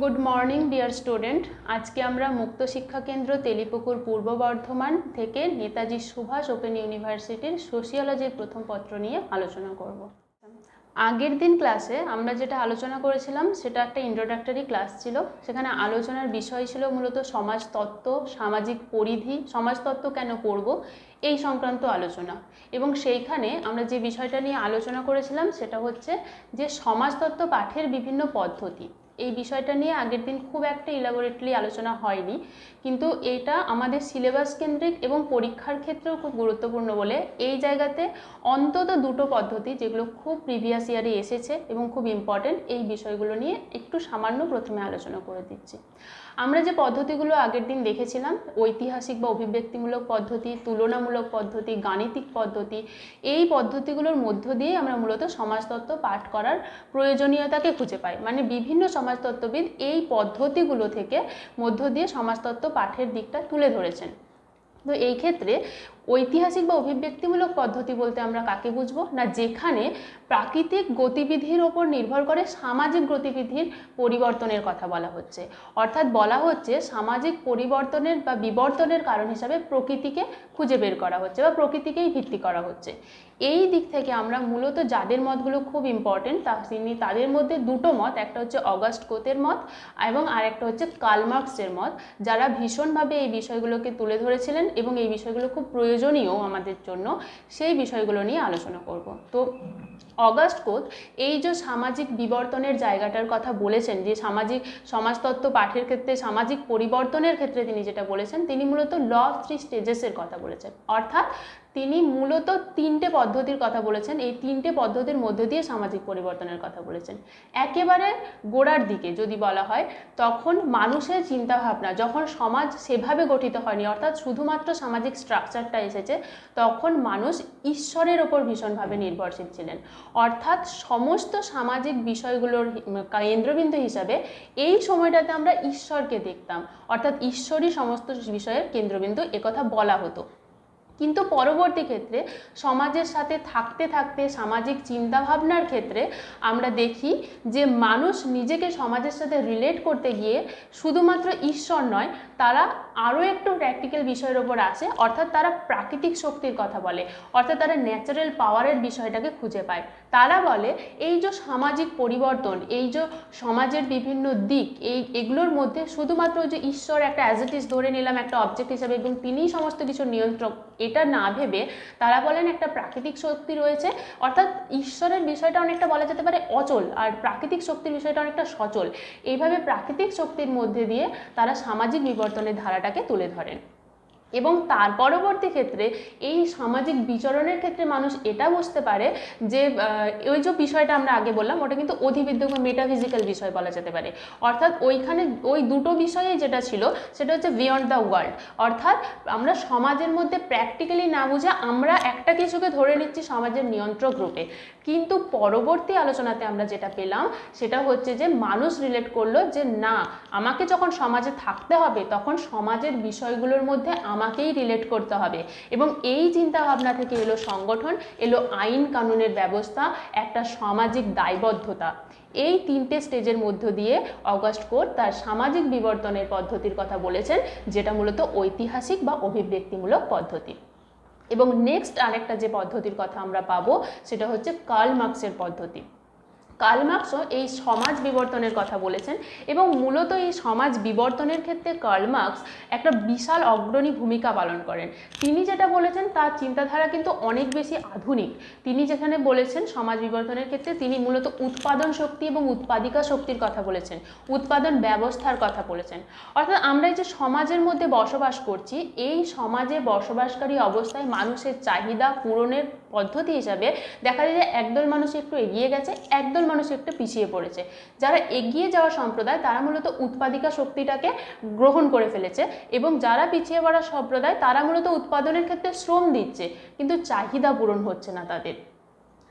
Good morning dear student. आज के আমরা মুক্ত শিক্ষা কেন্দ্র তেলিপুকুর পূর্ব বর্ধমান থেকে নেতাজি সুভাষ ওপেন ইউনিভার্সিটির সোশিওলজির প্রথম পত্র নিয়ে আলোচনা করব। আগের দিন ক্লাসে আমরা যেটা আলোচনা করেছিলাম সেটা একটা ইন্ট্রোডাক্টরি ক্লাস ছিল। সেখানে আলোচনার বিষয় ছিল মূলত সমাজতত্ত্ব, সামাজিক পরিধি, সমাজতত্ত্ব কেন পড়ব এই সংক্রান্ত আলোচনা। এবং সেইখানে আমরা যে বিষয়টা নিয়ে আলোচনা করেছিলাম সেটা হচ্ছে যে সমাজতত্ত্ব পাঠের বিভিন্ন পদ্ধতি। এই বিষয়টা নিয়ে আগের দিন খুব একটা ইলাবোরেটলি আলোচনা হয়নি, কিন্তু এটা আমাদের সিলেবাস কেন্দ্রিক এবং পরীক্ষার ক্ষেত্রেও খুব গুরুত্বপূর্ণ বলে এই জায়গাতে অন্তত দুটো পদ্ধতি যেগুলো খুব প্রিভিয়াস ইয়ারে এসেছে এবং খুব ইম্পর্টেন্ট, এই বিষয়গুলো নিয়ে একটু সামান্য প্রথমে আলোচনা করে দিচ্ছি। আমরা যে পদ্ধতিগুলো আগের দিন দেখেছিলাম, ঐতিহাসিক বা অভিব্যক্তিমূলক পদ্ধতি, তুলনামূলক পদ্ধতি, গাণিতিক পদ্ধতি, এই পদ্ধতিগুলোর মধ্য দিয়ে আমরা মূলত সমাজতত্ত্ব পাঠ করার প্রয়োজনীয়তাকে খুঁজে পাই। মানে বিভিন্ন সমাজতত্ত্ববিদ এই পদ্ধতিগুলো থেকে মধ্য দিয়ে সমাজতত্ত্ব পাঠের দিকটা তুলে ধরেছেন। তো এই ক্ষেত্রে ঐতিহাসিক বা অভিব্যক্তিমূলক পদ্ধতি বলতে আমরা কাকে বুঝবো না, যেখানে প্রাকৃতিক গতিবিধির ওপর নির্ভর করে সামাজিক গতিবিধির পরিবর্তনের কথা বলা হচ্ছে। অর্থাৎ বলা হচ্ছে সামাজিক পরিবর্তনের বা বিবর্তনের কারণ হিসাবে প্রকৃতিকে খুঁজে বের করা হচ্ছে বা প্রকৃতিকেই ভিত্তি করা হচ্ছে। এই দিক থেকে আমরা মূলত যাদের মতগুলো খুব ইম্পর্টেন্ট তাদের মধ্যে দুটো মত, একটা হচ্ছে অগাস্ট কোতের মত এবং আরেকটা হচ্ছে কার্ল মার্কসের মত, যারা ভীষণভাবে এই বিষয়গুলোকে তুলে ধরেছিলেন এবং এই বিষয়গুলো খুব প্রয়োজনীয় আমাদের জন্য। সেই বিষয়গুলো নিয়ে আলোচনা করব। তো অগাস্ট কোত এই যে সামাজিক বিবর্তনের জায়গাটার কথা বলেছেন, যে সমাজতত্ত্ব পাঠের ক্ষেত্রে সামাজিক পরিবর্তনের ক্ষেত্রে তিনি যেটা বলেছেন, তিনি মূলত ল অফ 3 স্টেজেসের কথা বলেছেন। অর্থাৎ তিনি মূলত তিনটে পদ্ধতির কথা বলেছেন। এই তিনটে পদ্ধতির মধ্য দিয়ে সামাজিক পরিবর্তনের কথা বলেছেন। একেবারে গোড়ার দিকে যদি বলা হয়, তখন মানুষের চিন্তাভাবনা যখন সমাজ সেভাবে গঠিত হয়নি, অর্থাৎ শুধুমাত্র সামাজিক স্ট্রাকচারটা এসেছে, তখন মানুষ ঈশ্বরের ওপর ভীষণভাবে নির্ভরশীল ছিলেন। অর্থাৎ সমস্ত সামাজিক বিষয়গুলোর কেন্দ্রবিন্দু হিসাবে এই সময়টাতে আমরা ঈশ্বরকে দেখতাম, অর্থাৎ ঈশ্বরই সমস্ত বিষয়ের কেন্দ্রবিন্দু, একথা বলা হতো। কিন্তু পরবর্তী ক্ষেত্রে সমাজের সাথে থাকতে থাকতে সামাজিক চিন্তাভাবনার ক্ষেত্রে আমরা দেখি যে মানুষ নিজেকে সমাজের সাথে রিলেট করতে গিয়ে শুধুমাত্র ঈশ্বর নয়, তারা আরও একটু প্র্যাকটিক্যাল বিষয়ের ওপর আসে। অর্থাৎ তারা প্রাকৃতিক শক্তির কথা বলে, অর্থাৎ তারা ন্যাচারাল পাওয়ারের বিষয়টাকে খুঁজে পায়। তারা বলে এই যে সামাজিক পরিবর্তন, এই যে সমাজের বিভিন্ন দিক, এগুলোর মধ্যে শুধুমাত্র যে ঈশ্বর একটা অ্যাজ ইট ইজ ধরে নিলাম একটা অবজেক্ট হিসাবে এবং তিনিই সমস্ত কিছু নিয়ন্ত্রক, এটা না ভেবে তারা বলেন একটা প্রাকৃতিক শক্তি রয়েছে। অর্থাৎ ঈশ্বরের বিষয়টা অনেকটা বলা যেতে পারে অচল, আর প্রাকৃতিক শক্তির বিষয়টা অনেকটা সচল। এইভাবে প্রাকৃতিক শক্তির মধ্যে দিয়ে তারা সামাজিক বিবর্তনের ধারাটাকে তুলে ধরেন। এবং তার পরবর্তী ক্ষেত্রে এই সামাজিক বিচরণের ক্ষেত্রে মানুষ এটা বুঝতে পারে যে ওই যে বিষয়টা আমরা আগে বললাম, ওটা কিন্তু অধিবিদ্যক বা মেটাফিজিক্যাল বিষয় বলা যেতে পারে। অর্থাৎ ওইখানে ওই দুটো বিষয়ে যেটা ছিল সেটা হচ্ছে বিয়ন্ড দ্য ওয়ার্ল্ড। অর্থাৎ আমরা সমাজের মধ্যে প্র্যাকটিক্যালি না বুঝে আমরা একটা কিছুকে ধরে নিচ্ছি সমাজের নিয়ন্ত্রক রূপে। কিন্তু পরবর্তী আলোচনাতে আমরা যেটা পেলাম সেটা হচ্ছে যে মানুষ রিলেট করলো যে না, আমাকে যখন সমাজে থাকতে হবে তখন সমাজের বিষয়গুলোর মধ্যে আমাকেই রিলেট করতে হবে। এবং এই চিন্তা ভাবনা থেকে এলো সংগঠন, এলো আইন কানুনের ব্যবস্থা, একটা সামাজিক দায়বদ্ধতা। এই তিনটে স্টেজের মধ্য দিয়ে অগাস্ট কোত তার সামাজিক বিবর্তনের পদ্ধতির কথা বলেছেন, যেটা মূলত ঐতিহাসিক বা অভিব্যক্তিমূলক পদ্ধতি। এবং নেক্সট আরেকটা যে পদ্ধতির কথা আমরা পাবো সেটা হচ্ছে কার্ল মার্কসের পদ্ধতি। কার্ল মার্কসও এই সমাজ বিবর্তনের কথা বলেছেন এবং মূলত এই সমাজ বিবর্তনের ক্ষেত্রে কার্ল মার্কস একটা বিশাল অগ্রণী ভূমিকা পালন করেন। তিনি যেটা বলেছেন তার চিন্তাধারা কিন্তু অনেক বেশি আধুনিক। তিনি যেখানে বলেছেন সমাজ বিবর্তনের ক্ষেত্রে তিনি মূলত উৎপাদন শক্তি এবং উৎপাদিকা শক্তির কথা বলেছেন, উৎপাদন ব্যবস্থার কথা বলেছেন। অর্থাৎ আমরা এই যে সমাজের মধ্যে বসবাস করছি, এই সমাজে বসবাসকারী অবস্থায় মানুষের চাহিদা পূরণের পদ্ধতি হিসাবে দেখা যায় যে একদল মানুষ একটু এগিয়ে গেছে, একদল মানুষ একটু পিছিয়ে পড়েছে। যারা এগিয়ে যাওয়া সম্প্রদায় তারা মূলত উৎপাদিকা শক্তিটাকে গ্রহণ করে ফেলেছে এবং যারা পিছিয়ে পড়া সম্প্রদায় তারা মূলত উৎপাদনের ক্ষেত্রে শ্রম দিচ্ছে, কিন্তু চাহিদা পূরণ হচ্ছে না তাদের।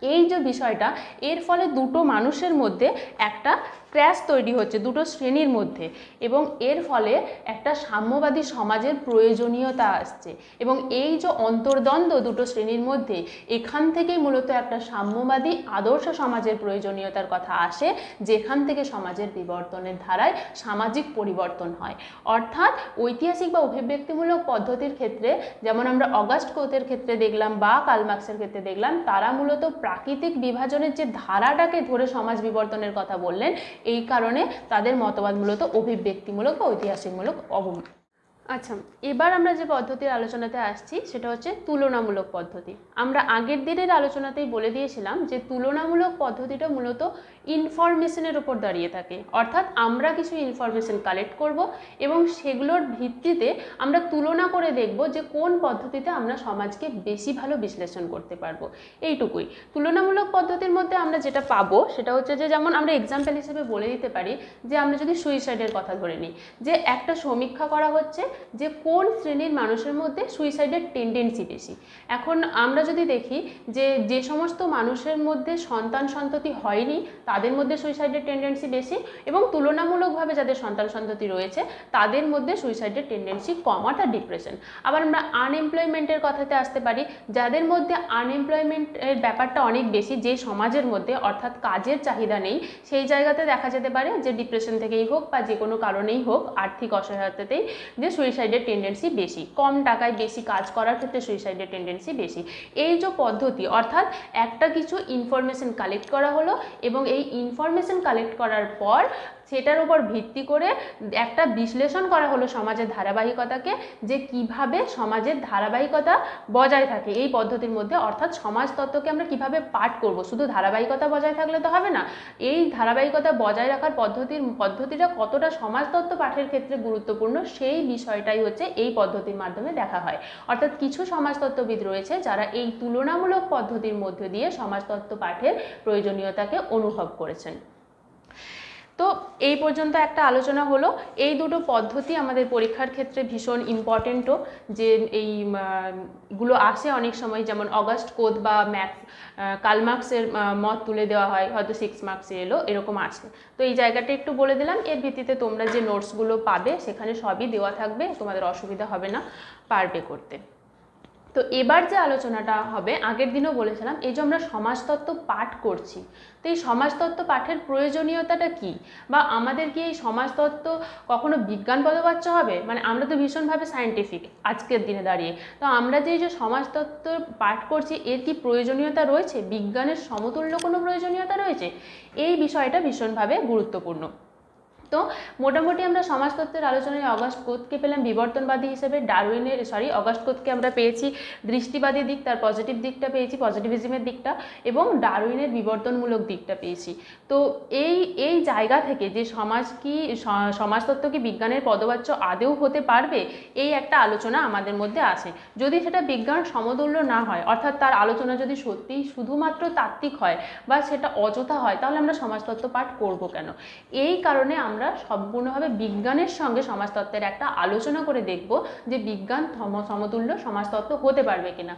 এই যে বিষয়টা, এর ফলে দুটো মানুষের মধ্যে একটা ক্র্যাশ তৈরি হচ্ছে দুটো শ্রেণীর মধ্যে, এবং এর ফলে একটা সাম্যবাদী সমাজের প্রয়োজনীয়তা আসছে। এবং এই যে অন্তর্দ্বন্দ্ব দুটো শ্রেণীর মধ্যে, এখান থেকেই মূলত একটা সাম্যবাদী আদর্শ সমাজের প্রয়োজনীয়তার কথা আসে, যেখান থেকে সমাজের বিবর্তনের ধারায় সামাজিক পরিবর্তন হয়। অর্থাৎ ঐতিহাসিক বা অভিব্যক্তিমূলক পদ্ধতির ক্ষেত্রে যেমন আমরা অগাস্ট কোতের ক্ষেত্রে দেখলাম বা কার্ল মার্ক্সের ক্ষেত্রে দেখলাম, তারা মূলত প্রাকৃতিক বিভাজনের যে ধারাটাকে ধরে সমাজ বিবর্তনের কথা বললেন, এই কারণে তাদের মতবাদ মূলত অভিব্যক্তিমূলক বা ঐতিহাসিকমূলক। আচ্ছা, এবার আমরা যে পদ্ধতির আলোচনাতে আসছি সেটা হচ্ছে তুলনামূলক পদ্ধতি। আমরা আগের দিনের আলোচনাতেই বলে দিয়েছিলাম যে তুলনামূলক পদ্ধতিটা মূলত ইনফরমেশনের উপর দাঁড়িয়ে থাকে। অর্থাৎ আমরা কিছু ইনফরমেশন কালেক্ট করব এবং সেগুলোর ভিত্তিতে আমরা তুলনা করে দেখব যে কোন পদ্ধতিতে আমরা সমাজকে বেশি ভালো বিশ্লেষণ করতে পারবো, এইটুকুই। তুলনামূলক পদ্ধতির মধ্যে আমরা যেটা পাবো সেটা হচ্ছে যে, যেমন আমরা এক্সাম্পল হিসেবে বলে দিতে পারি যে আমরা যদি সুইসাইডের কথা ধরে নিই, যে একটা সমীক্ষা করা হচ্ছে যে কোন শ্রেণীর মানুষের মধ্যে সুইসাইডের টেন্ডেন্সি বেশি। এখন আমরা যদি দেখি যে যে সমস্ত মানুষের মধ্যে সন্তান সন্ততি হয়নি তাদের মধ্যে সুইসাইডের টেন্ডেন্সি বেশি, এবং তুলনামূলকভাবে যাদের সন্তান সন্ততি রয়েছে তাদের মধ্যে সুইসাইডের টেন্ডেন্সি কম, অর্থাৎ ডিপ্রেশন। আবার আমরা আনএমপ্লয়মেন্টের কথাতে আসতে পারি, যাদের মধ্যে আনএমপ্লয়মেন্টের ব্যাপারটা অনেক বেশি, যে সমাজের মধ্যে অর্থাৎ কাজের চাহিদা নেই, সেই জায়গাতে দেখা যেতে পারে যে ডিপ্রেশন থেকেই হোক বা যে কোনো কারণেই হোক, আর্থিক অসহায়তাতেই, যে সুইসাইডের টেন্ডেন্সি বেশি। কম টাকায় বেশি কাজ করার ক্ষেত্রে সুইসাইডের টেন্ডেন্সি বেশি। এই যে পদ্ধতি, অর্থাৎ একটা কিছু ইনফরমেশন কালেক্ট করা হলো এবং এই ইনফরমেশন কালেক্ট করার পর সেটার উপর ভিত্তি করে একটা বিশ্লেষণ করা হলো সমাজের ধারাবাহিকতাকে, যে কিভাবে সমাজের ধারাবাহিকতা বজায় থাকে এই পদ্ধতির মধ্যে। অর্থাৎ সমাজতত্ত্বকে আমরা কিভাবে পাঠ করব, শুধু ধারাবাহিকতা বজায় থাকলে তো হবে না, এই ধারাবাহিকতা বজায় রাখার পদ্ধতিটা কতটা সমাজতত্ত্ব পাঠের ক্ষেত্রে গুরুত্বপূর্ণ, সেই বিষয়টাই হচ্ছে এই পদ্ধতির মাধ্যমে দেখা হয়। অর্থাৎ কিছু সমাজতত্ত্ববিদ রয়েছে যারা এই তুলনামূলক পদ্ধতির মধ্য দিয়ে সমাজতত্ত্ব পাঠের প্রয়োজনীয়তাকে অনুভব করেছেন। তো এই পর্যন্ত একটা আলোচনা হলো। এই দুটো পদ্ধতি আমাদের পরীক্ষার ক্ষেত্রে ভীষণ ইম্পর্টেন্টও, যে এইগুলো আসে অনেক সময়, যেমন অগাস্ট কোত বা কার্ল মার্ক্সের মত তুলে দেওয়া হয়, হয়তো 6 মার্কসে এলো, এরকম আছে। তো এই জায়গাটা একটু বলে দিলাম। এর ভিত্তিতে তোমরা যে নোটসগুলো পাবে সেখানে সবই দেওয়া থাকবে, তোমাদের অসুবিধা হবে না, পারবে করতে। তো এবার যে আলোচনাটা হবে, আগের দিনও বলেছিলাম, এই যে আমরা সমাজতত্ত্ব পাঠ করছি, তো এই সমাজতত্ত্ব পাঠের প্রয়োজনীয়তাটা কি, বা আমাদের কি এই সমাজতত্ত্ব কখনো বিজ্ঞান পদবাচ্য হবে? মানে আমরা তো ভীষণভাবে সায়েন্টিফিক আজকের দিনে দাঁড়িয়ে, তো আমরা যে এই যে সমাজতত্ত্ব পাঠ করছি এর কি প্রয়োজনীয়তা রয়েছে, বিজ্ঞানের সমতুল্য কোনো প্রয়োজনীয়তা রয়েছে? এই বিষয়টা ভীষণভাবে গুরুত্বপূর্ণ। তো মোটামুটি আমরা সমাজতত্ত্বের আলোচনায় অগাস্ট কোতকে পেলাম বিবর্তনবাদী হিসেবে, অগাস্ট কোতকে আমরা পেয়েছি দৃষ্টিবাদী দিক, তার পজিটিভ দিকটা পেয়েছি, পজিটিভিজমের দিকটা, এবং ডারউইনের বিবর্তনমূলক দিকটা পেয়েছি। তো এই জায়গা থেকে যে সমাজতত্ত্ব কি বিজ্ঞানের পদবাচ্য আদেও হতে পারবে, এই একটা আলোচনা আমাদের মধ্যে আসে। যদি সেটা বিজ্ঞান সমতুল্য না হয়, অর্থাৎ তার আলোচনা যদি সত্যিই শুধুমাত্র তাত্ত্বিক হয় বা সেটা অযথা হয়, তাহলে আমরা সমাজতত্ত্ব পাঠ করব কেন? এই কারণে আমরা সম্পূর্ণভাবে বিজ্ঞানের সঙ্গে সমাজতত্ত্বের একটা আলোচনা করে দেখব যে বিজ্ঞান সমতুল্য সমাজতত্ত্ব হতে পারবে কিনা।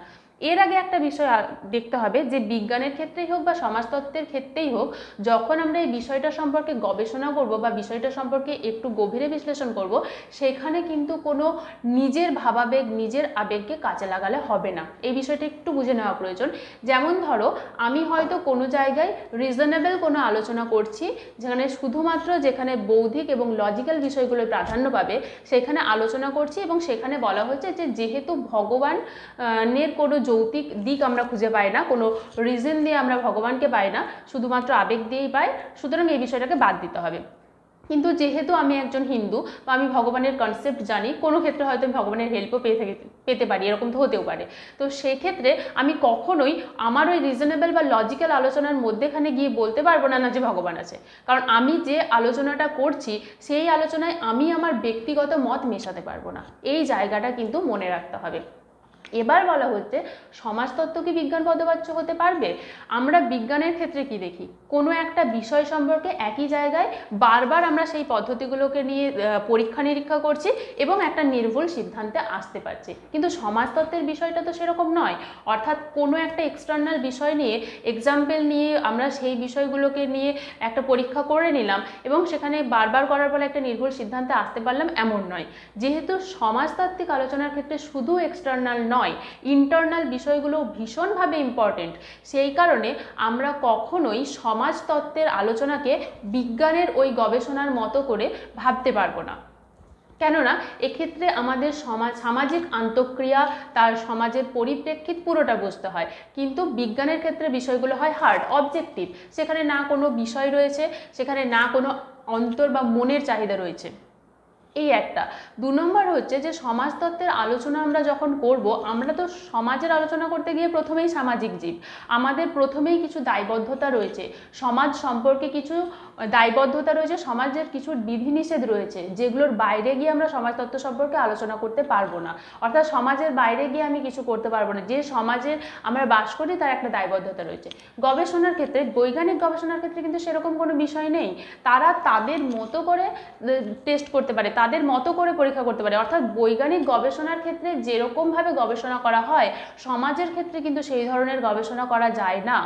এর আগে একটা বিষয় দেখতে হবে যে বিজ্ঞানের ক্ষেত্রেই হোক বা সমাজতত্ত্বের ক্ষেত্রেই হোক, যখন আমরা এই বিষয়টা সম্পর্কে গবেষণা করব বা বিষয়টা সম্পর্কে একটু গভীরে বিশ্লেষণ করব, সেখানে কিন্তু কোনো নিজের ভাবাবেগ, নিজের আবেগকে কাজে লাগালে হবে না। এই বিষয়টা একটু বুঝে নেওয়া প্রয়োজন। যেমন ধরো, আমি হয়তো কোনো জায়গায় রিজনেবল কোনো আলোচনা করছি, যেখানে বৌদ্ধিক এবং লজিক্যাল বিষয়গুলো প্রাধান্য পাবে, সেখানে আলোচনা করছি, এবং সেখানে বলা হচ্ছে যে যেহেতু ভগবানের কোনো যৌক্তিক দিক আমরা খুঁজে পাই না, কোনো রিজন দিয়ে আমরা ভগবানকে পাই না, শুধুমাত্র আবেগ দিয়েই পাই, সুতরাং এই বিষয়টাকে বাদ দিতে হবে। কিন্তু যেহেতু আমি একজন হিন্দু বা আমি ভগবানের কনসেপ্ট জানি, কোনো ক্ষেত্রে হয়তো আমি ভগবানের হেল্পও পেতে পারি, এরকম তো হতেও পারে। তো সেক্ষেত্রে আমি কখনোই আমার ওই রিজনেবল বা লজিক্যাল আলোচনার মধ্যেখানে গিয়ে বলতে পারবো না যে ভগবান আছে, কারণ আমি যে আলোচনাটা করছি সেই আলোচনায় আমি আমার ব্যক্তিগত মত মেশাতে পারবো না। এই জায়গাটা কিন্তু মনে রাখতে হবে। এবার বলা হচ্ছে সমাজতত্ত্ব কি বিজ্ঞান পদবাচ্য হতে পারবে? আমরা বিজ্ঞানের ক্ষেত্রে কি দেখি, কোনো একটা বিষয় সম্পর্কে একই জায়গায় বারবার আমরা সেই পদ্ধতিগুলোকে নিয়ে পরীক্ষা নিরীক্ষা করছি এবং একটা নির্ভুল সিদ্ধান্তে আসতে পারছি। কিন্তু সমাজতত্ত্বের বিষয়টা তো সেরকম নয়, অর্থাৎ কোনো একটা এক্সটার্নাল বিষয় নিয়ে এক্সাম্পল নিয়ে আমরা সেই বিষয়গুলোকে নিয়ে একটা পরীক্ষা করে নিলাম এবং সেখানে বারবার করার ফলে একটা নির্ভুল সিদ্ধান্তে আসতে পারলাম, এমন নয়। যেহেতু সমাজতাত্ত্বিক আলোচনার ক্ষেত্রে শুধু এক্সটার্নাল নয়, ইন্টারনাল বিষয়গুলো ভীষণভাবে ইম্পর্টেন্ট, সেই কারণে আমরা কখনোই সমাজতত্ত্বের আলোচনাকে বিজ্ঞানের ওই গবেষণার মতো করে ভাবতে পারবো না। কেননা এক্ষেত্রে আমাদের সামাজিক আন্তঃক্রিয়া, তার সমাজের পরিপ্রেক্ষিত পুরোটা বুঝতে হয়। কিন্তু বিজ্ঞানের ক্ষেত্রে বিষয়গুলো হয় হার্ড, অবজেক্টিভ। সেখানে না কোনো বিষয় রয়েছে, সেখানে না কোনো অন্তর বা মনের চাহিদা রয়েছে। এই একটা। 2 নম্বর হচ্ছে যে সমাজতত্ত্বের আলোচনা আমরা যখন করব, আমরা তো সমাজের আলোচনা করতে গিয়ে প্রথমেই সামাজিক জীব, আমাদের প্রথমেই কিছু দায়বদ্ধতা রয়েছে, সমাজ সম্পর্কে কিছু দায়বদ্ধতা রয়েছে, সমাজের কিছু বিধিনিষেধ রয়েছে, যেগুলোর বাইরে গিয়ে আমরা সমাজতত্ত্ব সম্পর্কে আলোচনা করতে পারবো না। অর্থাৎ সমাজের বাইরে গিয়ে আমি কিছু করতে পারবো না, যে সমাজে আমরা বাস করি তার একটা দায়বদ্ধতা রয়েছে। গবেষণার ক্ষেত্রে, বৈজ্ঞানিক গবেষণার ক্ষেত্রে কিন্তু সেরকম কোনো বিষয় নেই। তারা তাদের মতো করে টেস্ট করতে পারে, তাদের মতো করে পরীক্ষা করতে পারে। অর্থাৎ বৈজ্ঞানিক গবেষণার ক্ষেত্রে যেরকমভাবে গবেষণা করা হয়, সমাজের ক্ষেত্রে কিন্তু সেই ধরনের গবেষণা করা যায় না।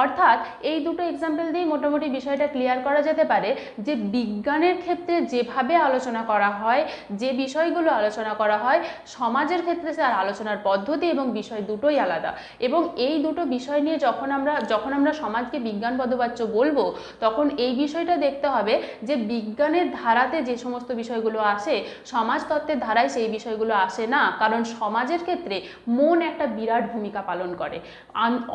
অর্থাৎ এই দুটো এক্সাম্পল দিয়ে মোটামুটি বিষয়টা ক্লিয়ার করা যেতে পারে যে বিজ্ঞানের ক্ষেত্রে যেভাবে আলোচনা করা হয়, যে বিষয়গুলো আলোচনা করা হয়, সমাজের ক্ষেত্রে তার আলোচনার পদ্ধতি এবং বিষয় দুটোই আলাদা। এবং এই দুটো বিষয় নিয়ে যখন আমরা সমাজকে বিজ্ঞান পদবাচ্য বলবো, তখন এই বিষয়টা দেখতে হবে যে বিজ্ঞানের ধারাতে যে সমস্ত বিষয়গুলো আসে, সমাজতত্ত্বের ধারায় সেই বিষয়গুলো আসে না। কারণ সমাজের ক্ষেত্রে মন একটা বিরাট ভূমিকা পালন করে,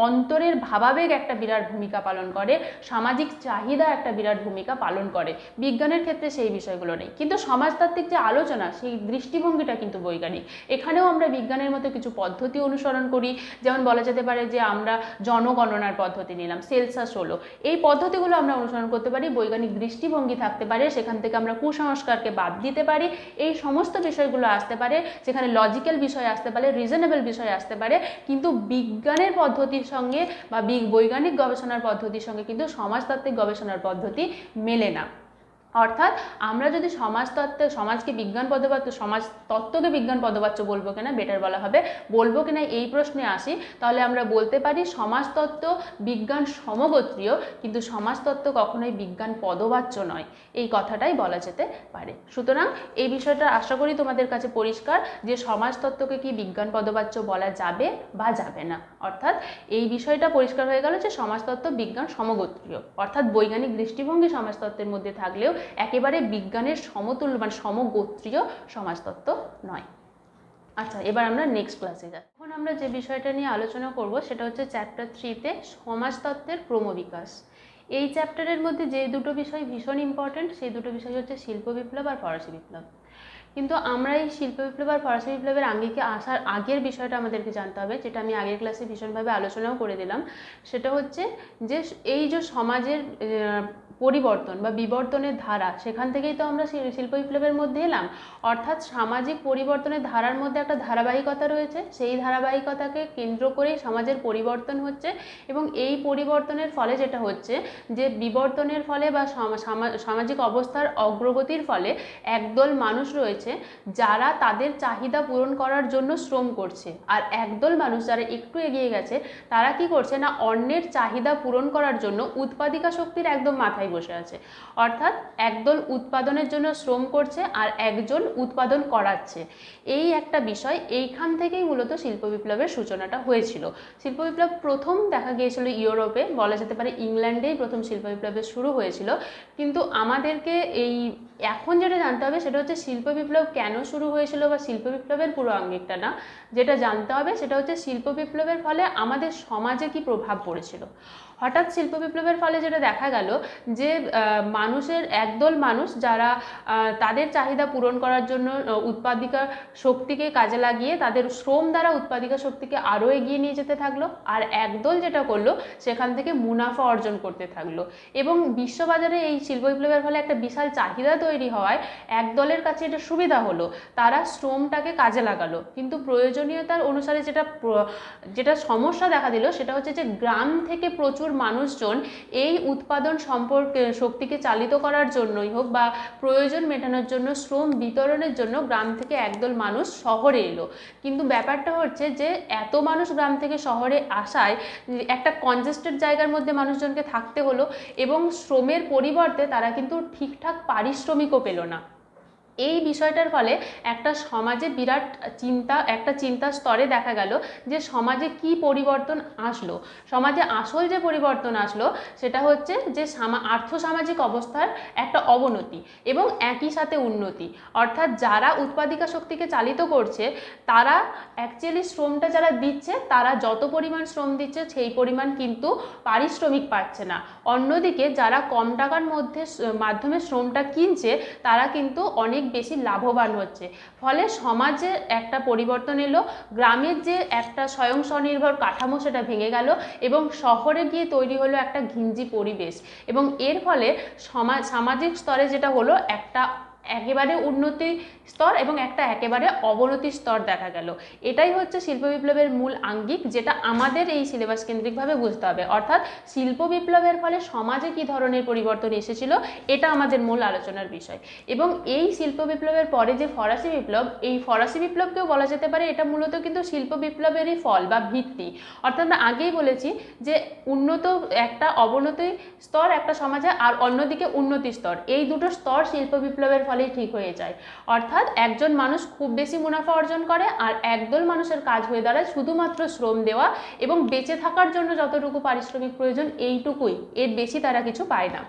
অন্তরের ভাবাবেগ একটা বিরাট ভূমিকা পালন করে, সামাজিক চাহিদা একটা বিরাট ভূমিকা পালন করে। বিজ্ঞানের ক্ষেত্রে সেই বিষয়গুলো নেই। কিন্তু সমাজতাত্ত্বিক যে আলোচনা, সেই দৃষ্টিভঙ্গিটা কিন্তু বৈজ্ঞানিক। এখানেও আমরা বিজ্ঞানের মতো কিছু পদ্ধতি অনুসরণ করি। যেমন বলা যেতে পারে যে আমরা জনগণনার পদ্ধতি নিলাম, সেলসাস হলো, এই পদ্ধতিগুলো আমরা অনুসরণ করতে পারি। বৈজ্ঞানিক দৃষ্টিভঙ্গি থাকতে পারে, সেখান থেকে আমরা কুসংস্কারকে বাদ দিতে পারি। এই সমস্ত বিষয়গুলো আসতে পারে, সেখানে লজিক্যাল বিষয় আসতে পারে, রিজনেবল বিষয় আসতে পারে। কিন্তু বিজ্ঞানের পদ্ধতির সঙ্গে বা বৈজ্ঞানিক গবেষণার পদ্ধতির সঙ্গে কিন্তু সমাজতাত্ত্বিক গবেষণার পদ্ধতি মেলে না। অর্থাৎ আমরা যদি সমাজকে বিজ্ঞান পদবাচ্য, সমাজতত্ত্বকে বিজ্ঞান পদবাচ্য বলবো কিনা, বেটার বলা হবে, বলবো কিনা এই প্রশ্নে আসি, তাহলে আমরা বলতে পারি সমাজতত্ত্ব বিজ্ঞান সমগোত্রীয়, কিন্তু সমাজতত্ত্ব কখনোই বিজ্ঞান পদবাচ্য নয়, এই কথাটাই বলা যেতে পারে। সুতরাং এই বিষয়টা আশা করি তোমাদের কাছে পরিষ্কার যে সমাজতত্ত্বকে কি বিজ্ঞান পদবাচ্য বলা যাবে বা যাবে না। অর্থাৎ এই বিষয়টা পরিষ্কার হয়ে গেল যে সমাজতত্ত্ব বিজ্ঞান সমগোত্রীয়, অর্থাৎ বৈজ্ঞানিক দৃষ্টিভঙ্গি সমাজতত্ত্বের মধ্যে থাকলেও একেবারে বিজ্ঞানের সমতুল্য মানে সমগোত্রীয় সমাজতত্ত্ব নয়। আচ্ছা, এবার আমরা নেক্সট ক্লাসে যাই। এখন আমরা যে বিষয়টা নিয়ে আলোচনা করব সেটা হচ্ছে চ্যাপ্টার 3-তে সমাজতত্ত্বের ক্রমবিকাশ। এই চ্যাপ্টারের মধ্যে যে দুটো বিষয় ভীষণ ইম্পর্টেন্ট, সেই দুটো বিষয় হচ্ছে শিল্প বিপ্লব আর ফরাসি বিপ্লব। কিন্তু আমরা এই শিল্প বিপ্লব আর ফরাসি বিপ্লবের আঙ্গিকে আসার আগের বিষয়টা আমাদেরকে জানতে হবে, যেটা আমি আগের ক্লাসে ভীষণভাবে আলোচনাও করে দিলাম। সেটা হচ্ছে যে এই যে সমাজের পরিবর্তন বা বিবর্তনের ধারা, সেখান থেকেই তো আমরা শিল্প বিপ্লবের মধ্যে এলাম। অর্থাৎ সামাজিক পরিবর্তনের ধারার মধ্যে একটা ধারাবাহিকতা রয়েছে, সেই ধারাবাহিকতাকে কেন্দ্র করেই সমাজের পরিবর্তন হচ্ছে। এবং এই পরিবর্তনের ফলে যেটা হচ্ছে যে বিবর্তনের ফলে বা সামাজিক অবস্থার অগ্রগতির ফলে একদল মানুষ রয়েছে যারা তাদের চাহিদা পূরণ করার জন্য শ্রম করছে, আর একদল মানুষ যারা একটু এগিয়ে গেছে তারা কি করছে না, অন্যের চাহিদা পূরণ করার জন্য উৎপাদিকা শক্তির একদম মাথায় বসে আছে। অর্থাৎ একদল উৎপাদনের জন্য শ্রম করছে আর একজন উৎপাদন করাচ্ছে। এই একটা বিষয়, এইখান থেকেই মূলত শিল্প বিপ্লবের সূচনাটা হয়েছিল। শিল্প বিপ্লব প্রথম দেখা গিয়েছিল ইউরোপে, বলা যেতে পারে ইংল্যান্ডেই প্রথম শিল্প বিপ্লবের শুরু হয়েছিল। কিন্তু আমাদেরকে এখন যেটা জানতে হবে সেটা হচ্ছে শিল্প বিপ্লব কেন শুরু হয়েছিল বা শিল্প বিপ্লবের পুরো আঙ্গিকটা না, যেটা জানতে হবে সেটা হচ্ছে শিল্প বিপ্লবের ফলে আমাদের সমাজে কি প্রভাব পড়েছিল। হঠাৎ শিল্প বিপ্লবের ফলে যেটা দেখা গেল যে মানুষের একদল মানুষ যারা তাদের চাহিদা পূরণ করার জন্য উৎপাদিকা শক্তিকে কাজে লাগিয়ে তাদের শ্রম দ্বারা উৎপাদিকা শক্তিকে আরও এগিয়ে নিয়ে যেতে থাকলো, আর একদল যেটা করলো সেখান থেকে মুনাফা অর্জন করতে থাকলো। এবং বিশ্ববাজারে এই শিল্প বিপ্লবের ফলে একটা বিশাল চাহিদা তৈরি হওয়ায় একদলের কাছে এটা সুবিধা অসুবিধা হলো, তারা শ্রমটাকে কাজে লাগালো, কিন্তু প্রয়োজনীয়তার অনুসারে যেটা সমস্যা দেখা দিল সেটা হচ্ছে যে গ্রাম থেকে প্রচুর মানুষজন এই উৎপাদন সম্পর্কে শক্তিকে চালিত করার জন্যই হোক বা প্রয়োজন মেটানোর জন্য শ্রম বিতরণের জন্য গ্রাম থেকে একদল মানুষ শহরে এলো। কিন্তু ব্যাপারটা হচ্ছে যে এত মানুষ গ্রাম থেকে শহরে আসায় একটা কনজেস্টেড জায়গার মধ্যে মানুষজনকে থাকতে হলো এবং শ্রমের পরিবর্তে তারা কিন্তু ঠিকঠাক পারিশ্রমিকও পেল না। এই বিষয়টার ফলে একটা সমাজে বিরাট চিন্তার স্তরে দেখা গেল যে সমাজে কি পরিবর্তন আসলো। সমাজে আসল যে পরিবর্তন আসলো সেটা হচ্ছে যে আর্থসামাজিক অবস্থার একটা অবনতি এবং একই সাথে উন্নতি। অর্থাৎ যারা উৎপাদিকা শক্তিকে চালিত করছে তারা অ্যাকচুয়ালি শ্রমটা যারা দিচ্ছে তারা যত পরিমাণ শ্রম দিচ্ছে সেই পরিমাণ কিন্তু পারিশ্রমিক পাচ্ছে না। অন্যদিকে যারা কম টাকার মাধ্যমে শ্রমটা কিনছে তারা কিন্তু অনেক বেশি লাভবান হচ্ছে। ফলে সমাজে একটা পরিবর্তন এলো, গ্রামের যে একটা স্বয়ং স্বনির্ভর কাঠামো সেটা ভেঙে গেল এবং শহরে গিয়ে তৈরি হলো একটা ঘিঞ্জি পরিবেশ। এবং এর ফলে সামাজিক স্তরে যেটা হলো একটা একেবারে উন্নতি স্তর এবং একটা একেবারে অবনতি স্তর দেখা গেল। এটাই হচ্ছে শিল্প বিপ্লবের মূল আঙ্গিক, যেটা আমাদের এই সিলেবাস কেন্দ্রিকভাবে বুঝতে হবে। অর্থাৎ শিল্প বিপ্লবের ফলে সমাজে কী ধরনের পরিবর্তন এসেছিল এটা আমাদের মূল আলোচনার বিষয়। এবং এই শিল্প বিপ্লবের পরে যে ফরাসি বিপ্লব, এই ফরাসি বিপ্লবকেও বলা যেতে পারে এটা মূলত কিন্তু শিল্প বিপ্লবেরই ফল বা ভিত্তি। অর্থাৎ আমরা আগেই বলেছি যে উন্নত একটা অবনতি স্তর একটা সমাজে আর অন্যদিকে উন্নতি স্তর, এই দুটো স্তর শিল্প বিপ্লবের ফলেই ঠিক হয়ে যায়। অর্থাৎ একজন মানুষ খুব বেশি মুনাফা অর্জন করে আর একদল মানুষের কাজ হয়ে দাঁড়ায় শুধুমাত্র শ্রম দেওয়া এবং বেঁচে থাকার জন্য যতটুকু পারিশ্রমিক প্রয়োজন এইটুকুই, এর বেশি তারা কিছু পায় না।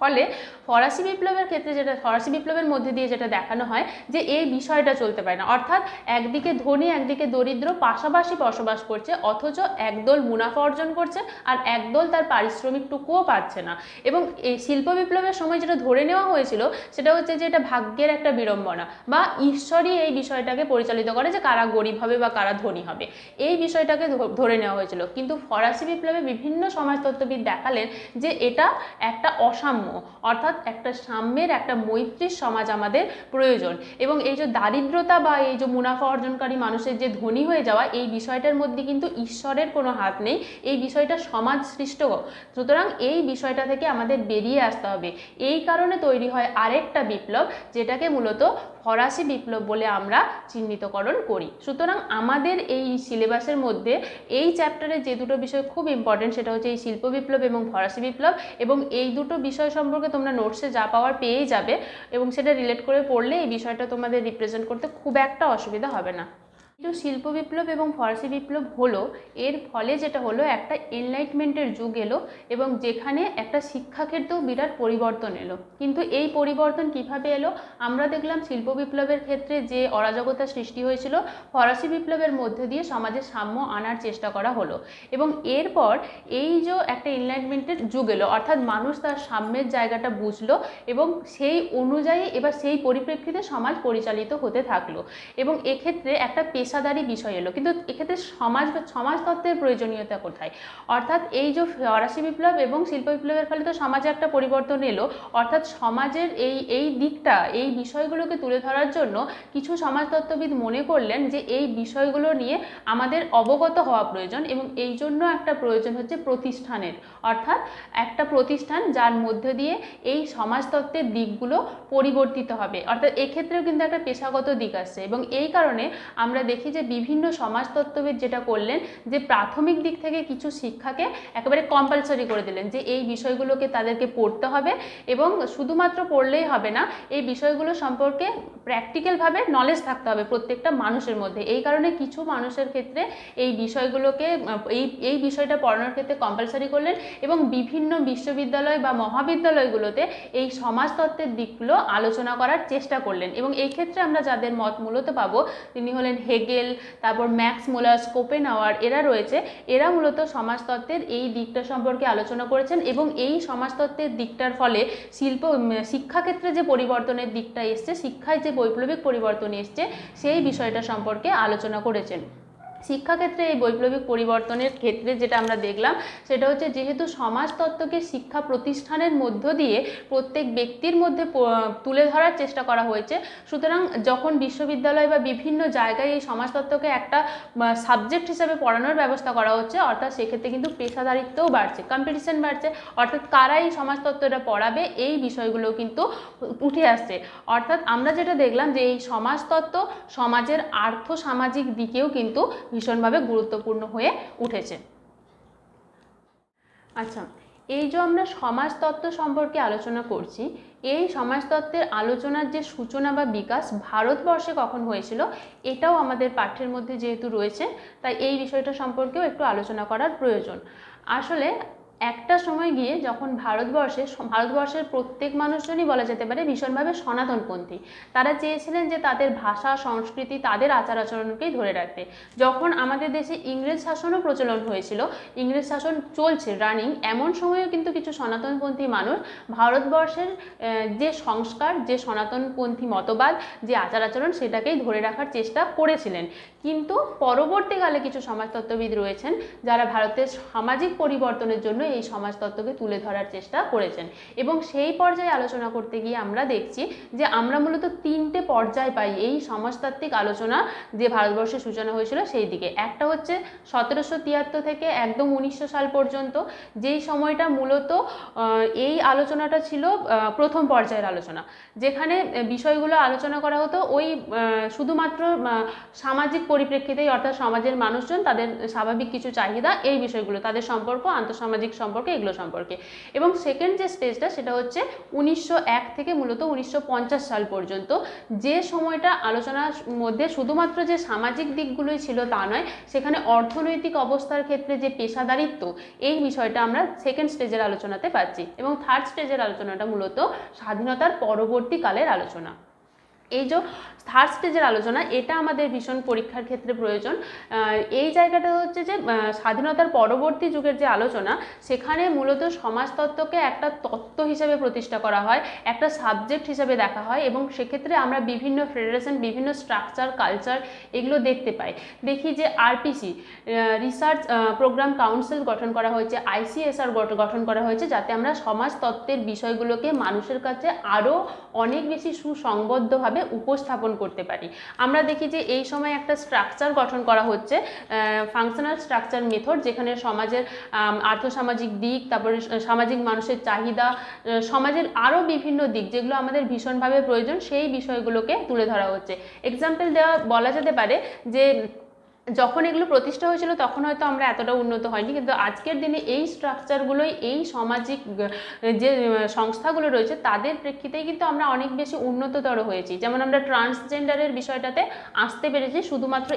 ফলে ফরাসি বিপ্লবের ক্ষেত্রে ফরাসি বিপ্লবের মধ্যে দিয়ে যেটা দেখানো হয় যে এই বিষয়টা চলতে পারে না। অর্থাৎ একদিকে ধনী একদিকে দরিদ্র পাশাপাশি বসবাস করছে, অথচ একদল মুনাফা অর্জন করছে আর একদল তার পারিশ্রমিকটুকুও পাচ্ছে না। এবং এই শিল্প বিপ্লবের সময় যেটা ধরে নেওয়া হয়েছিল সেটা হচ্ছে যে এটা ভাগ্যের একটা বিড়ম্বনা বা ঈশ্বরই এই বিষয়টাকে পরিচালিত করে যে কারা গরিব হবে বা কারা ধনী হবে, এই বিষয়টাকে ধরে নেওয়া হয়েছিল। কিন্তু ফরাসি বিপ্লবে বিভিন্ন সমাজতত্ত্ববিদ দেখালেন যে এটা একটা অসাম্য, অর্থাৎ একটা সাম্যের একটা মৈত্রীর সমাজ আমাদের প্রয়োজন। এবং এই যে দারিদ্রতা বা এই যে মুনাফা অর্জনকারী মানুষের যে ধনী হয়ে যাওয়া, এই বিষয়টার মধ্যে কিন্তু ঈশ্বরের কোনো হাত নেই, এই বিষয়টা সমাজ সৃষ্ট। সুতরাং এই বিষয়টা থেকে আমাদের বেরিয়ে আসতে হবে। এই কারণে তৈরি হয় আরেকটা বিপ্লব, যেটাকে মূলত ফরাসি বিপ্লব বলে আমরা চিহ্নিতকরণ করি। সুতরাং আমাদের এই সিলেবাসের মধ্যে এই চ্যাপ্টারে যে দুটো বিষয় খুব ইম্পর্টেন্ট সেটা হচ্ছে এই শিল্প বিপ্লব এবং ফরাসি বিপ্লব, এবং এই দুটো বিষয় সম্পর্কে তোমরা নোটসে যা পাওয়ার পেয়েই যাবে এবং সেটা রিলেট করে পড়লে এই বিষয়টা তোমাদের রিপ্রেজেন্ট করতে খুব একটা অসুবিধা হবে না। শিল্প বিপ্লব এবং ফরাসি বিপ্লব হলো, এর ফলে যেটা হলো একটা এনলাইটমেন্টের যুগ এলো এবং যেখানে একটা শিক্ষাক্ষেত্রেও বিরাট পরিবর্তন এলো। কিন্তু এই পরিবর্তন কিভাবে এলো আমরা দেখলাম শিল্প বিপ্লবের ক্ষেত্রে যে অরাজকতা সৃষ্টি হয়েছিল, ফরাসি বিপ্লবের মধ্যে দিয়ে সমাজে সাম্য আনার চেষ্টা করা হলো। এবং এরপর এই যে একটা এনলাইটমেন্টের যুগ এলো, অর্থাৎ মানুষ তার সাম্যের জায়গাটা বুঝলো এবং সেই অনুযায়ী এবার সেই পরিপ্রেক্ষিতে সমাজ পরিচালিত হতে থাকলো। এবং এক্ষেত্রে একটা পেশাদারি বিষয় এলো। কিন্তু এক্ষেত্রে সমাজতত্ত্বের প্রয়োজনীয়তা কোথায়? অর্থাৎ এই যে ফরাসি বিপ্লব এবং শিল্প বিপ্লবের ফলে তো সমাজে একটা পরিবর্তন এলো, অর্থাৎ সমাজের এই দিকটা, এই বিষয়গুলোকে তুলে ধরার জন্য কিছু সমাজতত্ত্ববিদ মনে করলেন যে এই বিষয়গুলো নিয়ে আমাদের অবগত হওয়া প্রয়োজন এবং এই জন্য একটা প্রয়োজন হচ্ছে প্রতিষ্ঠানের, অর্থাৎ একটা প্রতিষ্ঠান যার মধ্যে দিয়ে এই সমাজতত্ত্বের দিকগুলো পরিবর্তিত হবে। অর্থাৎ এক্ষেত্রেও কিন্তু একটা পেশাগত দিক আসছে এবং এই কারণে আমরা দেখি যে বিভিন্ন সমাজতত্ত্ববিদ যেটা করলেন যে প্রাথমিক দিক থেকে কিছু শিক্ষাকে একেবারে কম্পালসারি করে দিলেন যে এই বিষয়গুলোকে তাদেরকে পড়তে হবে এবং শুধুমাত্র পড়লেই হবে না, এই বিষয়গুলো সম্পর্কে প্র্যাকটিক্যালভাবে নলেজ থাকতে হবে প্রত্যেকটা মানুষের মধ্যে। এই কারণে কিছু মানুষের ক্ষেত্রে এই বিষয়গুলোকে এই বিষয়টা পড়ানোর ক্ষেত্রে কম্পালসারি করলেন এবং বিভিন্ন বিশ্ববিদ্যালয় বা মহাবিদ্যালয়গুলোতে এই সমাজতত্ত্বের দিকগুলো আলোচনা করার চেষ্টা করলেন। এবং এই ক্ষেত্রে আমরা যাদের মত মূলত পাবো তিনি হলেন হেগেল, তারপর ম্যাক্স মুলার, স্কোপেনহাওয়ার, এরা রয়েছে। এরা মূলত সমাজতত্ত্বের এই দিকটা সম্পর্কে আলোচনা করেছেন এবং এই সমাজতত্ত্বের দিকটার ফলে শিক্ষাক্ষেত্রে যে পরিবর্তনের দিকটা এসছে, শিক্ষায় যে বৈপ্লবিক পরিবর্তন এসছে সেই বিষয়টা সম্পর্কে আলোচনা করেছেন। শিক্ষাক্ষেত্রে এই বৈপ্লবিক পরিবর্তনের ক্ষেত্রে যেটা আমরা দেখলাম সেটা হচ্ছে, যেহেতু সমাজতত্ত্বকে শিক্ষা প্রতিষ্ঠানের মধ্য দিয়ে প্রত্যেক ব্যক্তির মধ্যে তুলে ধরার চেষ্টা করা হয়েছে, সুতরাং যখন বিশ্ববিদ্যালয় বা বিভিন্ন জায়গায় এই সমাজতত্ত্বকে একটা সাবজেক্ট হিসেবে পড়ানোর ব্যবস্থা করা হচ্ছে, অর্থাৎ সেক্ষেত্রে কিন্তু পেশাদারিত্বও বাড়ছে, কম্পিটিশন বাড়ছে, অর্থাৎ কারা এই সমাজতত্ত্বটা পড়াবে এই বিষয়গুলো কিন্তু উঠে আসছে। অর্থাৎ আমরা যেটা দেখলাম যে এই সমাজতত্ত্ব সমাজের আর্থ সামাজিক দিকেও কিন্তু ভীষণভাবে গুরুত্বপূর্ণ হয়ে উঠেছে। আচ্ছা, এই যে আমরা সমাজতত্ত্ব সম্পর্কে আলোচনা করছি, এই সমাজতত্ত্বের আলোচনার যে সূচনা বা বিকাশ ভারতবর্ষে কখন হয়েছিল এটাও আমাদের পাঠ্যের মধ্যে যেহেতু রয়েছে, তাই এই বিষয়টা সম্পর্কেও একটু আলোচনা করার প্রয়োজন। আসলে একটা সময় গিয়ে যখন ভারতবর্ষের প্রত্যেক মানুষজনই বলা যেতে পারে ভীষণভাবে সনাতনপন্থী, তারা চেয়েছিলেন যে তাদের ভাষা সংস্কৃতি তাদের আচার আচরণকেই ধরে রাখতে। যখন আমাদের দেশে ইংরেজ শাসনও প্রচলন হয়েছিল, ইংরেজ শাসন চলছে রানিং, এমন সময়েও কিন্তু কিছু সনাতনপন্থী মানুষ ভারতবর্ষের যে সংস্কার, যে সনাতনপন্থী মতবাদ, যে আচার আচরণ সেটাকেই ধরে রাখার চেষ্টা করেছিলেন। কিন্তু পরবর্তীকালে কিছু সমাজতত্ত্ববিদ রয়েছেন যারা ভারতের সামাজিক পরিবর্তনের জন্য এই সমাজতত্ত্বকে তুলে ধরার চেষ্টা করেছেন, এবং সেই পর্যায়ে আলোচনা করতে গিয়ে আমরা দেখছি যে আমরা মূলত তিনটে পর্যায় পাই এই সমাজতাত্ত্বিক আলোচনা যে ভারতবর্ষের সূচনা হয়েছিল সেই দিকে। একটা হচ্ছে 1773 থেকে একদম 1900 সাল পর্যন্ত, যেই সময়টা মূলত এই আলোচনাটা ছিল প্রথম পর্যায়ের আলোচনা, যেখানে বিষয়গুলো আলোচনা করা হতো ওই শুধুমাত্র সামাজিক পরিপ্রেক্ষিতেই, অর্থাৎ সমাজের মানুষজন তাদের স্বাভাবিক কিছু চাহিদা, এই বিষয়গুলো, তাদের সম্পর্ক, আন্তঃসামাজিক সম্পর্ক, এগুলো সম্পর্কে। এবং সেকেন্ড যে স্টেজটা সেটা হচ্ছে 1901 থেকে মূলত 1950 সাল পর্যন্ত, যে সময়টা আলোচনার মধ্যে শুধুমাত্র যে সামাজিক দিকগুলোই ছিল তা নয়, সেখানে অর্থনৈতিক অবস্থার ক্ষেত্রে যে পেশাদারিত্ব, এই বিষয়টা আমরা সেকেন্ড স্টেজের আলোচনাতে পাচ্ছি। এবং থার্ড স্টেজের আলোচনাটা মূলত স্বাধীনতার পরবর্তীকালের আলোচনা। এই যে থার্ড স্টেজের আলোচনা, এটা আমাদের ভীষণ পরীক্ষার ক্ষেত্রে প্রয়োজন। এই জায়গাটা হচ্ছে যে স্বাধীনতার পরবর্তী যুগের যে আলোচনা, সেখানে মূলত সমাজতত্ত্বকে একটা তত্ত্ব হিসেবে প্রতিষ্ঠা করা হয়, একটা সাবজেক্ট হিসেবে দেখা হয়, এবং সেক্ষেত্রে আমরা বিভিন্ন ফেডারেশন, বিভিন্ন স্ট্রাকচার, কালচার এগুলো দেখতে পাই। দেখি যে আরপিসি, রিসার্চ প্রোগ্রাম কাউন্সিল গঠন করা হয়েছে, আইসিএসআর গঠন করা হয়েছে, যাতে আমরা সমাজতত্ত্বের বিষয়গুলোকে মানুষের কাছে আরও অনেক বেশি সুসংবদ্ধভাবে উপস্থাপন করতে পারি। আমরা দেখি যে এই সময় একটা স্ট্রাকচার গঠন করা হচ্ছে, ফাংশনাল স্ট্রাকচার মেথড, যেখানে সমাজের আর্থসামাজিক দিক, তারপরে সামাজিক মানুষের চাহিদা, সমাজের আরও বিভিন্ন দিক যেগুলো আমাদের ভীষণভাবে প্রয়োজন, সেই বিষয়গুলোকে তুলে ধরা হচ্ছে। এক্সাম্পল বলা যেতে পারে যে যখন এগুলো প্রতিষ্ঠা হয়েছিল তখন হয়তো আমরা এতটা উন্নত হয়নি, কিন্তু আজকের দিনে এই স্ট্রাকচারগুলোই, এই সামাজিক যে সংস্থাগুলো রয়েছে তাদের প্রেক্ষিতেই কিন্তু আমরা অনেক বেশি উন্নততর হয়েছি। যেমন আমরা ট্রান্সজেন্ডারের বিষয়টাতে আসতে পেরেছি শুধুমাত্র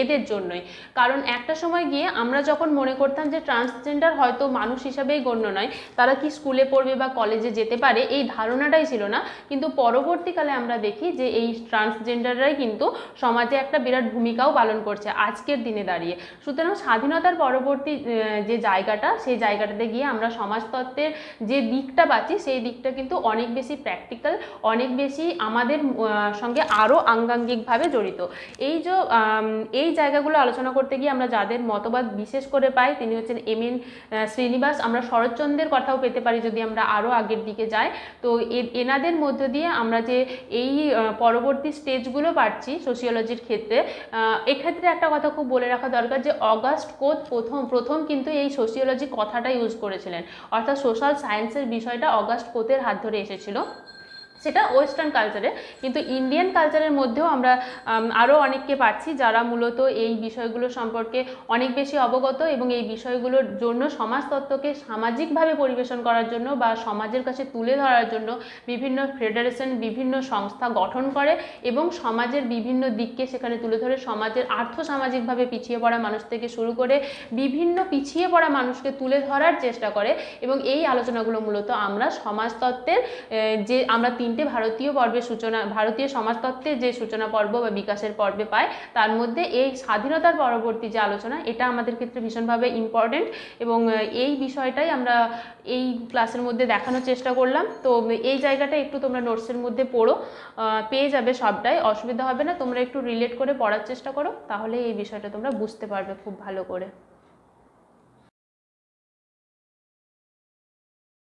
এদের জন্যই, কারণ একটা সময় গিয়ে আমরা যখন মনে করতাম যে ট্রান্সজেন্ডার হয়তো মানুষ হিসাবেই গণ্য নয়, তারা কি স্কুলে পড়বে বা কলেজে যেতে পারে এই ধারণাটাই ছিল না, কিন্তু পরবর্তীকালে আমরা দেখি যে এই ট্রান্সজেন্ডাররাই কিন্তু সমাজে একটা বিরাট ভূমিকাও পালন করছে আজকের দিনে দাঁড়িয়ে। সুতরাং স্বাধীনতার পরবর্তী যে জায়গাটা, সেই জায়গাটাতে গিয়ে আমরা সমাজতত্ত্বের যে দিকটা পাচ্ছি সেই দিকটা কিন্তু অনেক বেশি প্র্যাকটিক্যাল, অনেক বেশি আমাদের সঙ্গে আরও আঙ্গাঙ্গিকভাবে জড়িত। এই জায়গাগুলো আলোচনা করতে গিয়ে আমরা যাদের মতবাদ বিশেষ করে পাই তিনি হচ্ছেন এম.এন. শ্রীনিবাস। আমরা শরৎচন্দ্রের কথাও পেতে পারি যদি আমরা আরও আগের দিকে যাই। তো এনাদের মধ্য দিয়ে আমরা যে এই পরবর্তী স্টেজগুলো পাচ্ছি সোশিওলজির ক্ষেত্রে, এক্ষেত্রে একটা কথা খুব বলে রাখা দরকার যে অগাস্ট কোত প্রথম কিন্তু এই সোশিওলজি কথাটা ইউজ করেছিলেন, অর্থাৎ সোশ্যাল সায়েন্সের বিষয়টা অগাস্ট কোতের হাত ধরে এসেছিল। সেটা ওয়েস্টার্ন কালচারে, কিন্তু ইন্ডিয়ান কালচারের মধ্যেও আমরা আরও অনেককে পাচ্ছি যারা মূলত এই বিষয়গুলো সম্পর্কে অনেক বেশি অবগত এবং এই বিষয়গুলোর জন্য সমাজতত্ত্বকে সামাজিকভাবে পরিবেশন করার জন্য বা সমাজের কাছে তুলে ধরার জন্য বিভিন্ন ফেডারেশন, বিভিন্ন সংস্থা গঠন করে এবং সমাজের বিভিন্ন দিককে সেখানে তুলে ধরে সমাজের আর্থসামাজিকভাবে পিছিয়ে পড়া মানুষ থেকে শুরু করে বিভিন্ন পিছিয়ে পড়া মানুষকে তুলে ধরার চেষ্টা করে। এবং এই আলোচনাগুলো মূলত আমরা সমাজতত্ত্বের যে আমরা তিনটে ভারতীয় পর্বের সূচনা, ভারতীয় সমাজতত্ত্বের যে সূচনা পর্ব বা বিকাশের পর্বে পায়, তার মধ্যে এই স্বাধীনতার পরবর্তী যে আলোচনা, এটা আমাদের ক্ষেত্রে ভীষণভাবে ইম্পর্টেন্ট এবং এই বিষয়টাই আমরা এই ক্লাসের মধ্যে দেখানোর চেষ্টা করলাম। তো এই জায়গাটা একটু তোমরা নোটসের মধ্যে পড়ো, পেয়ে যাবে সবটাই, অসুবিধা হবে না। তোমরা একটু রিলেট করে পড়ার চেষ্টা করো, তাহলে এই বিষয়টা তোমরা বুঝতে পারবে খুব ভালো করে।